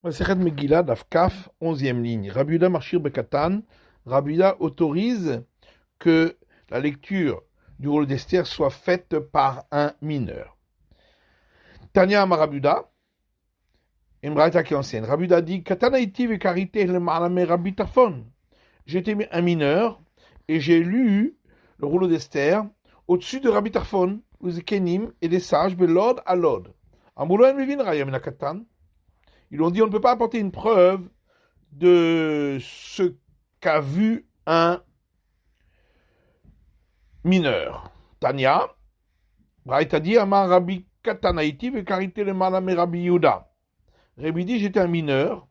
Masechet Megillah, Daf Kaf, 11e ligne. Rabbi Yehuda Marchir Bekatan, Rabbi Yehuda autorise que la lecture du rôle d'Esther soit faite par un mineur. Tanya Amar Rabbi Yehuda, une braïta qui est ancienne. Rabbi Yehuda dit Katana iti vekarite le ma'alame Rabbi Tarfon. J'étais un mineur et j'ai lu le rouleau d'Esther au-dessus de Rabbi Tarfon, aux Kenim et des sages, Belod à Lod. Amouloen Mevin Rayam Nakatan. Ils ont dit on ne peut pas apporter une preuve de ce qu'a vu un mineur. Tanya, Braïta dit Amar Rabbi Katanaïti vekarite le malame Rabbi Yehuda. Rabbi dit j'étais un mineur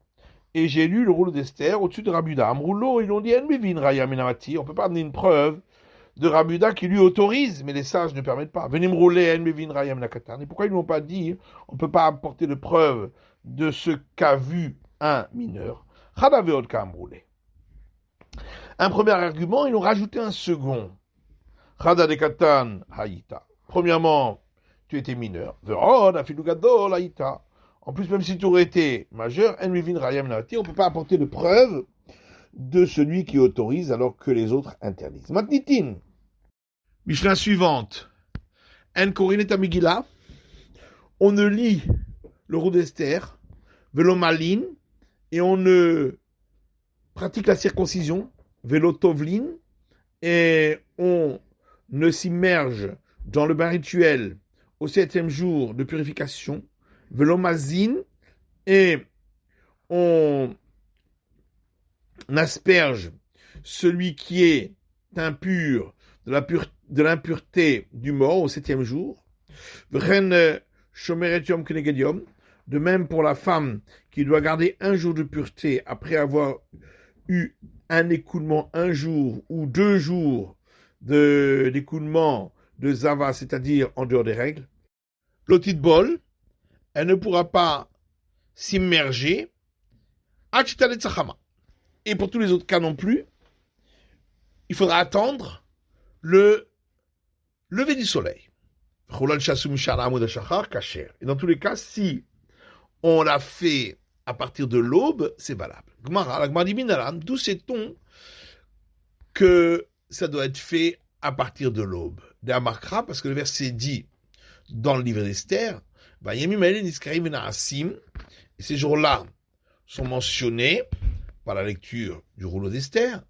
et j'ai lu le rouleau d'Esther au-dessus de Rabbi Yehuda. Amroulo, ils ont dit En Mevin Rayam Menamati. On ne peut pas amener une preuve de Rabbi Yehuda qui lui autorise, mais les sages ne permettent pas. Venez me rouler En Mevin Rayam Nakatan. Et pourquoi ils ne l'ont pas dit on ne peut pas apporter de preuve de ce qu'a vu un mineur. Un premier argument, ils ont rajouté un second. Premièrement, tu étais mineur. En plus, même si tu aurais été majeur, on ne peut pas apporter de preuve de celui qui autorise alors que les autres interdisent. Matnitin. Mishnah suivante. En Korineth Megillah. On ne lit le rouleau d'Esther, vélo maline, et on ne pratique la circoncision, vélo tovline, et on ne s'immerge dans le bain rituel au 7e jour de purification, vélo mazine, et on asperge celui qui est impur de l'impureté du mort au 7e jour, vren shomeret yom keneged. De même pour la femme qui doit garder un jour de pureté après avoir eu un écoulement un jour ou 2 jours d'écoulement de Zava, c'est-à-dire en dehors des règles. L'otit bol, elle ne pourra pas s'immerger. Et pour tous les autres cas non plus, il faudra attendre le lever du soleil. Et dans tous les cas, si on l'a fait à partir de l'aube, c'est valable. D'où sait-on que ça doit être fait à partir de l'aube? Parce que le verset dit dans le livre d'Esther, et ces jours-là sont mentionnés par la lecture du rouleau d'Esther,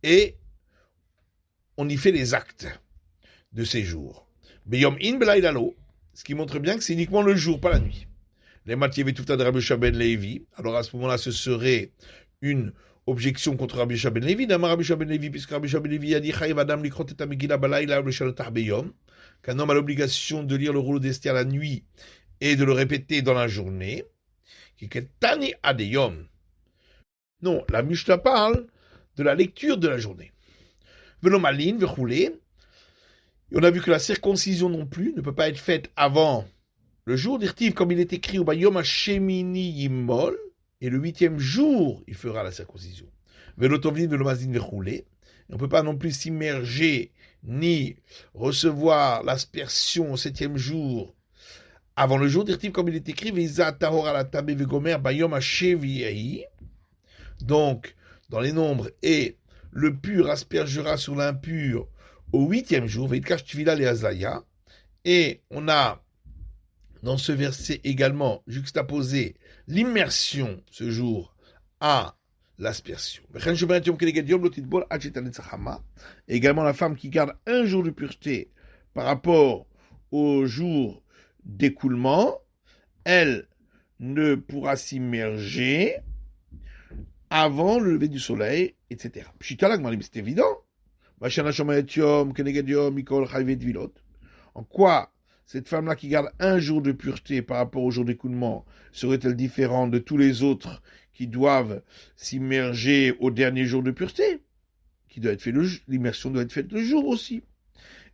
et on y fait les actes de ces jours. Ce qui montre bien que c'est uniquement le jour, pas la nuit. Les Mathieu tout de Rabbi Yehoshua ben Levi. Alors à ce moment-là, ce serait une objection contre Rabbi Yehoshua ben Levi. D'Amar Rabbi Yehoshua ben Levi, puisque Rabbi Yehoshua ben Levi a dit Chayev Adam likrot et Megillah balayla v'shalotah beyom, qu'un homme a l'obligation de lire le rouleau d'Esther la nuit et de le répéter dans la journée. Tani adeyom. Non, la Mishnah parle de la lecture de la journée. Velo malin v'choulé. Et on a vu que la circoncision non plus ne peut pas être faite avant le jour d'Irtiv, comme il est écrit au Bayom Hashemini Yimol, et le 8e jour, il fera la circoncision. Velotovlin velomazin vechoulé. On ne peut pas non plus s'immerger ni recevoir l'aspersion au 7e jour avant le jour d'Irtiv, comme il est écrit Veiza tahor alatabé vegomer Bayom Hasheviyahi. Donc, dans les nombres, et le pur aspergera sur l'impur au 8e jour, Veitkash Tvila le Azaya. Et on a dans ce verset également juxtaposé l'immersion ce jour à l'aspersion. Et également la femme qui garde un jour de pureté par rapport au jour d'écoulement, elle ne pourra s'immerger avant le lever du soleil, etc. C'est évident. En quoi cette femme-là qui garde un jour de pureté par rapport au jour d'écoulement serait-elle différente de tous les autres qui doivent s'immerger au dernier jour de pureté, qui doit être fait l'immersion doit être faite le jour aussi.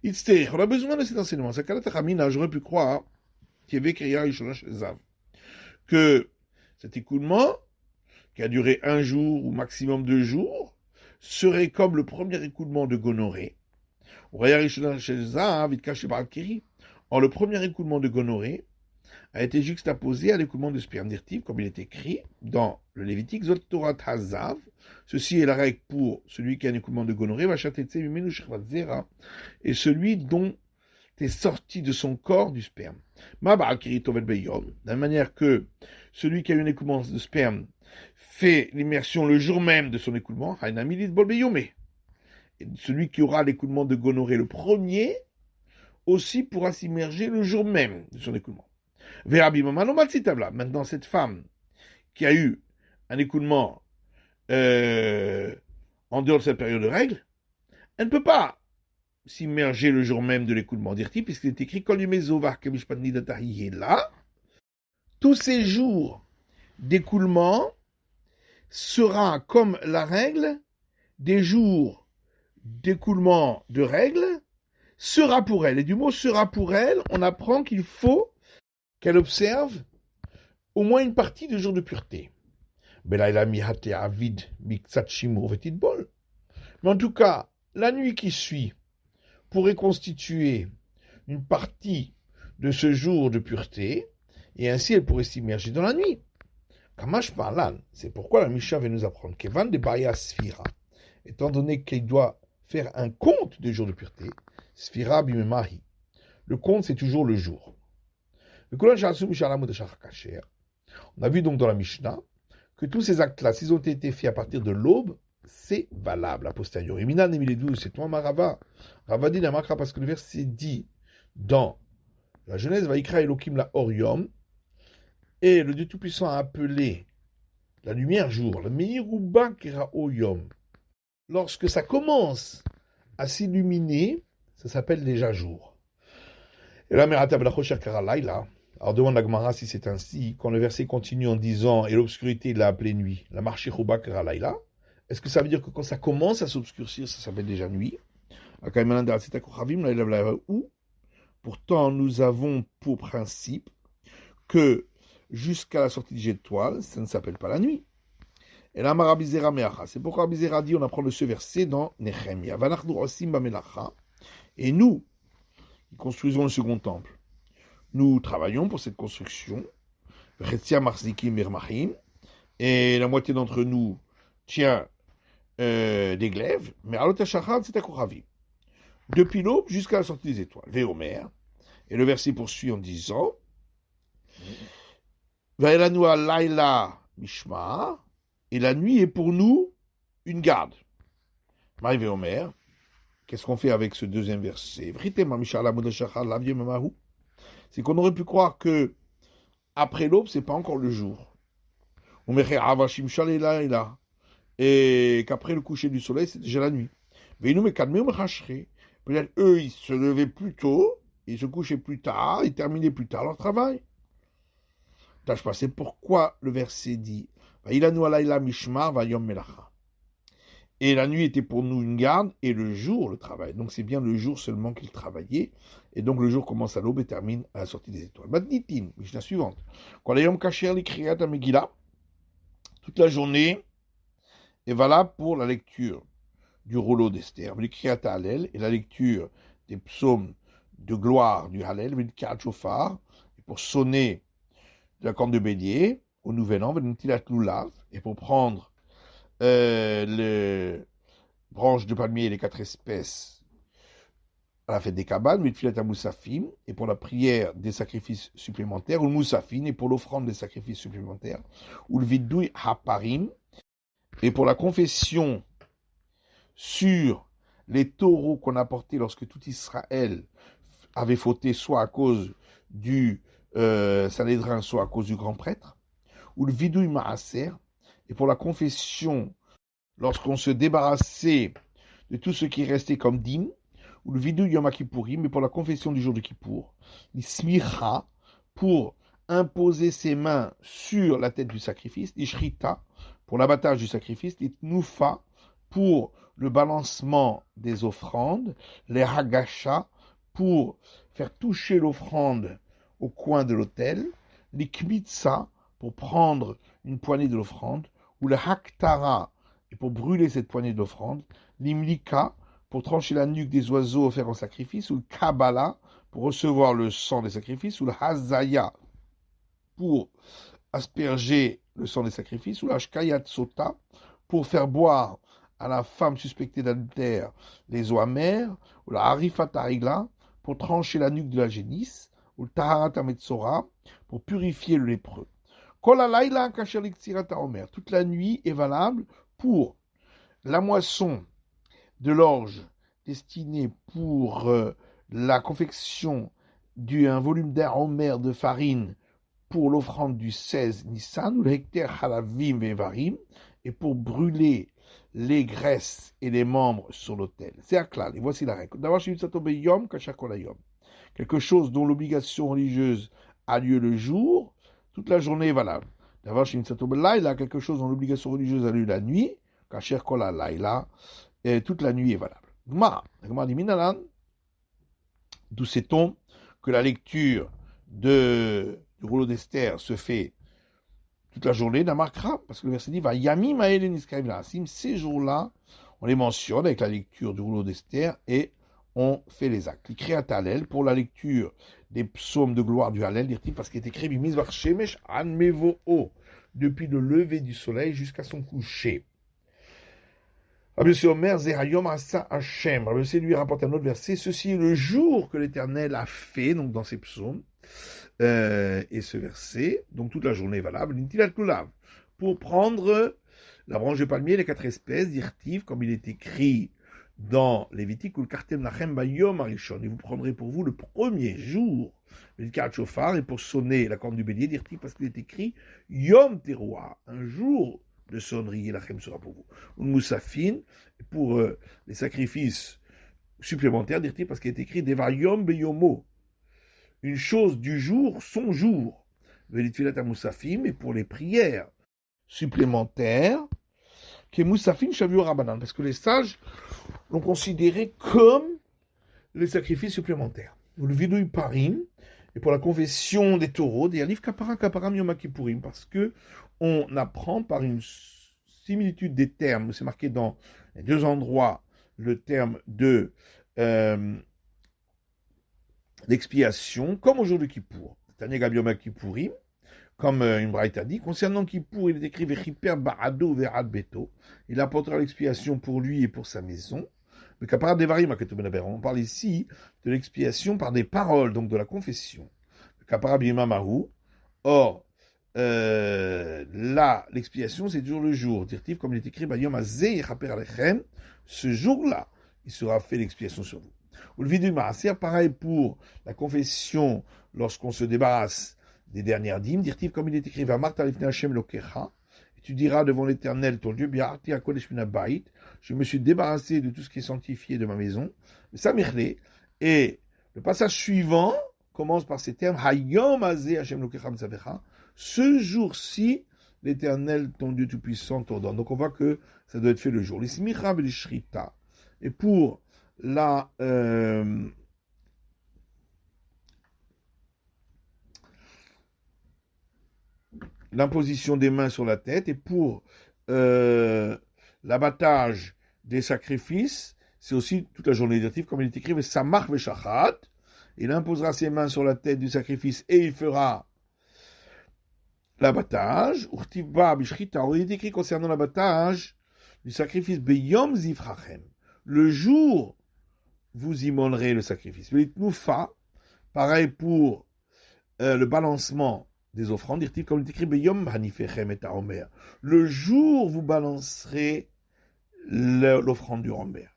On a besoin de cet enseignement. J'aurais pu croire que cet écoulement, qui a duré un jour ou maximum 2 jours, serait comme le premier écoulement de gonorrhée. Or, le premier écoulement de gonorrhée a été juxtaposé à l'écoulement de sperme dirtif, comme il est écrit dans le Lévitique, Zot Torah Hazav. Ceci est la règle pour celui qui a un écoulement de gonorrhée, et celui dont est sorti de son corps du sperme. De la manière que celui qui a eu un écoulement de sperme fait l'immersion le jour même de son écoulement, et celui qui aura l'écoulement de gonorrhée le premier, aussi pourra s'immerger le jour même de son écoulement. Maintenant, cette femme qui a eu un écoulement en dehors de sa période de règle, elle ne peut pas s'immerger le jour même de l'écoulement dirti, puisqu'il est écrit là, tous ces jours d'écoulement sera comme la règle des jours d'écoulement de règle sera pour elle. Et du mot sera pour elle, on apprend qu'il faut qu'elle observe au moins une partie du jour de pureté. Mais en tout cas, la nuit qui suit pourrait constituer une partie de ce jour de pureté, et ainsi elle pourrait s'immerger dans la nuit. Kamash Parlan, c'est pourquoi la Mishnah va nous apprendre Kevan de Baya Sphira, étant donné qu'il doit faire un compte des jours de pureté, Sphira Bimemahi. Le compte, c'est toujours le jour. On a vu donc dans la Mishnah que tous ces actes-là, s'ils ont été faits à partir de l'aube, c'est valable a posteriori. Minan Emiledou, c'est toi Marava. Ravadi la Makra, parce que le verset dit dans la Genèse, Vaikra Elohim la Orium, et le Dieu Tout-Puissant a appelé la lumière jour, le Meiruba Kera Oyom. Lorsque ça commence à s'illuminer, ça s'appelle déjà jour. Et là, Merata Belachocher Kara Laila. Alors demande la Gemara si c'est ainsi, quand le verset continue en disant et l'obscurité il l'a appelé nuit, la marche Chouba Kara Laila. Est-ce que ça veut dire que quand ça commence à s'obscurcir, ça s'appelle déjà nuit? Ou pourtant nous avons pour principe que jusqu'à la sortie des étoiles, ça ne s'appelle pas la nuit. Et là, Marabizera Meacha. C'est pourquoi Rabizera dit, on apprend de ce verset dans Nehemia. Et nous, qui construisons le second temple, nous travaillons pour cette construction. Et la moitié d'entre nous tient des glaives. Mais depuis l'aube jusqu'à la sortie des étoiles. Véomer. Et le verset poursuit en disant Vaelanu Laila Mishma. Et la nuit est pour nous une garde. Maï Véomer. Qu'est-ce qu'on fait avec ce deuxième verset? C'est qu'on aurait pu croire que après l'aube, c'est pas encore le jour. Et qu'après le coucher du soleil, c'est déjà la nuit. Peut-être eux, ils se levaient plus tôt, ils se couchaient plus tard, ils terminaient plus tard leur travail. Tâche pas, c'est pourquoi le verset dit et la nuit était pour nous une garde, et le jour, le travail. Donc c'est bien le jour seulement qu'ils travaillaient, et donc le jour commence à l'aube et termine à la sortie des étoiles. Madnitin, Mishnah suivante. Quand les hommes cachèrent les kriyat à Megillah, toute la journée est valable pour la lecture du rouleau d'Esther, les kriyat à Hallel, et la lecture des psaumes de gloire du Hallel, le kriyat shofar, et pour sonner de la corne de bélier, au nouvel an, et pour prendre les branches de palmier et les 4 espèces à la fête des cabanes, à Moussafim, et pour la prière des sacrifices supplémentaires, ou le Moussafin, et pour l'offrande des sacrifices supplémentaires, ou le Vidouy Haparim, et pour la confession sur les taureaux qu'on a portés lorsque tout Israël avait fauté, soit à cause du Sanhédrin, soit à cause du grand prêtre, ou le Vidouy Maaser, et pour la confession, lorsqu'on se débarrassait de tout ce qui restait comme dîme, ou le vidou Yom Kippourim, mais pour la confession du jour de Kippour, l'ismicha, pour imposer ses mains sur la tête du sacrifice, l'ishrita, pour l'abattage du sacrifice, l'itnoufa, pour le balancement des offrandes, les hagasha, pour faire toucher l'offrande au coin de l'autel, l'ikmitsa, pour prendre une poignée de l'offrande, ou le haktara, et pour brûler cette poignée de l'offrande, l'imlika, pour trancher la nuque des oiseaux offerts en sacrifice, ou le kabbalah, pour recevoir le sang des sacrifices, ou le hazaya, pour asperger le sang des sacrifices, ou la shkayat sota, pour faire boire à la femme suspectée d'adultère les eaux amères, ou la harifat harigla, pour trancher la nuque de la génisse, ou le taharat ametsora, pour purifier le lépreux. Kol halayla kasher liksirat haomer, toute la nuit est valable pour la moisson de l'orge destinée pour la confection d'un volume d'un homer de farine pour l'offrande du 16 Nissan, ou le hectare halavim vevarim, et pour brûler les graisses et les membres sur l'autel. C'est Aklal, et voici la règle. D'abord, quelque chose dont l'obligation religieuse a lieu le jour, toute la journée est valable. D'abord, quelque chose dont l'obligation religieuse a lieu la nuit, et toute la nuit est valable. D'où sait-on que la lecture du rouleau d'Esther se fait toute la journée, Namakra, parce que le verset dit va Yami Maëlen Iskariv, ces jours-là, on les mentionne avec la lecture du rouleau d'Esther et on fait les actes. L'écrit à Talel pour la lecture des psaumes de gloire du Hallel, dit-il, parce qu'il est écrit Bimizvar Shemesh Anmevo, depuis le lever du soleil jusqu'à son coucher. Rabbi Omer Zerayom Asa Hashem. Rabbi lui rapporte un autre verset. Ceci est le jour que l'Éternel a fait, donc dans ses psaumes. Et ce verset, donc toute la journée est valable. Pour prendre la branche de palmier, les 4 espèces, d'irtiv, comme il est écrit dans Lévitique, ou le kartem lachem bayom arishon. Et vous prendrez pour vous le premier jour, le karat shofar, et pour sonner la corne du bélier, d'irtiv, parce qu'il est écrit yom teroa, un jour de sonnerie, et lachem sera pour vous. Une moussafine, pour les sacrifices supplémentaires, d'irtiv, parce qu'il est écrit deva yom beyomo, une chose du jour, son jour. Velitfilat moussafim, et pour les prières supplémentaires, qui est moussafin shavu rabanan, parce que les sages l'ont considéré comme les sacrifices supplémentaires. Le vidouille parim, et pour la confession des taureaux, des alif kaparam yom kippourim, parce que on apprend par une similitude des termes, c'est marqué dans les 2 endroits le terme de l'expiation, comme au jour de Kippour. Tanya Gabioma Kippourim, comme une braïta dit, concernant Kippour, il est écrit Vechiper Barado Verad Beto, il apportera l'expiation pour lui et pour sa maison. Mais Kapara Devarim, on parle ici de l'expiation par des paroles, donc de la confession. Kapara Bimamahu, or, là, l'expiation, c'est toujours le jour. Dirtif, comme il est écrit, Bayom Azeh Chaper Alechem, ce jour-là, il sera fait l'expiation sur vous. Ou le vidu maaser, pareil pour la confession lorsqu'on se débarrasse des dernières dîmes. Dirtif, comme il est écrit, va Marta Lifne Hashem Lokecha, et tu diras devant l'Éternel ton Dieu, Biarti Akodesh Mina Bait, je me suis débarrassé de tout ce qui est sanctifié de ma maison. Samirle, et le passage suivant commence par ces termes, Hayom Azeh Hashem Lokecha Mzavecha, ce jour-ci, l'Éternel ton Dieu Tout-Puissant t'ordonne. Donc on voit que ça doit être fait le jour. Les Smicha et les Shrita, et pour l'imposition des mains sur la tête, et pour l'abattage des sacrifices, c'est aussi toute la journée directive, comme il est écrit, Samach Veshachat, il imposera ses mains sur la tête du sacrifice et il fera l'abattage. Urtivba Bishrita, il est écrit concernant l'abattage du sacrifice, Beyom Zifrachem, le jour vous immolerez le sacrifice. Pareil pour le balancement des offrandes, comme il est écrit, le jour vous balancerez l'offrande du Homer.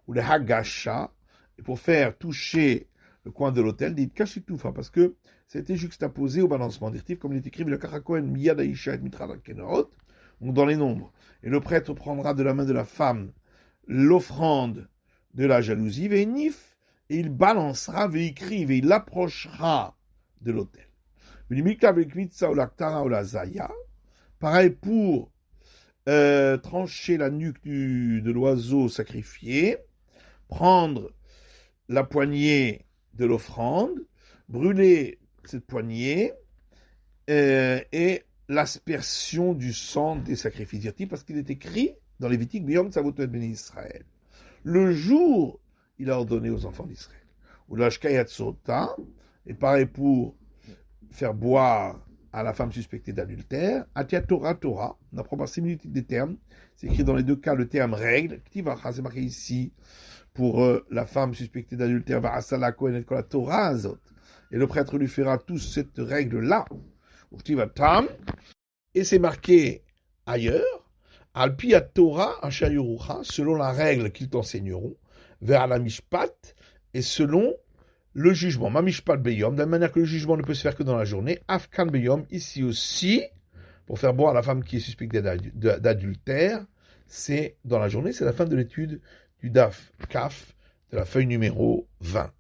Ou le Hagasha, et pour faire toucher le coin de l'autel, dit Kashitufa, parce que c'était juxtaposé au balancement. Comme il est écrit, le Karakohen Miyadaisha et Mitra Kenot, donc dans les nombres. Et le prêtre prendra de la main de la femme l'offrande de la jalousie, Vénif, et il balancera, véécrive, et il approchera de l'autel. Pareil pour trancher la nuque de l'oiseau sacrifié, prendre la poignée de l'offrande, brûler cette poignée, et l'aspersion du sang des sacrifices, parce qu'il est écrit dans Lévitique, Biyom Tzavotot Ben Israël. Le jour, il a ordonné aux enfants d'Israël. Ou l'ashkayat sota, et pareil pour faire boire à la femme suspectée d'adultère. Atia Torah, Torah, on apprend par similitude des termes. C'est écrit dans les deux cas le terme règle. Ktivacha, c'est marqué ici pour la femme suspectée d'adultère, va asala kohenet kol Torah azot. Et le prêtre lui fera toute cette règle-là. Tam. Et c'est marqué ailleurs. Alpi à Torah, Ashayurucha, selon la règle qu'ils t'enseigneront, vers la mishpat, et selon le jugement. Ma mishpat beyom, de la manière que le jugement ne peut se faire que dans la journée. Afkan beyom, ici aussi, pour faire boire la femme qui est suspectée d'adultère, c'est dans la journée. C'est la fin de l'étude du DAF, CAF, de la feuille numéro 20.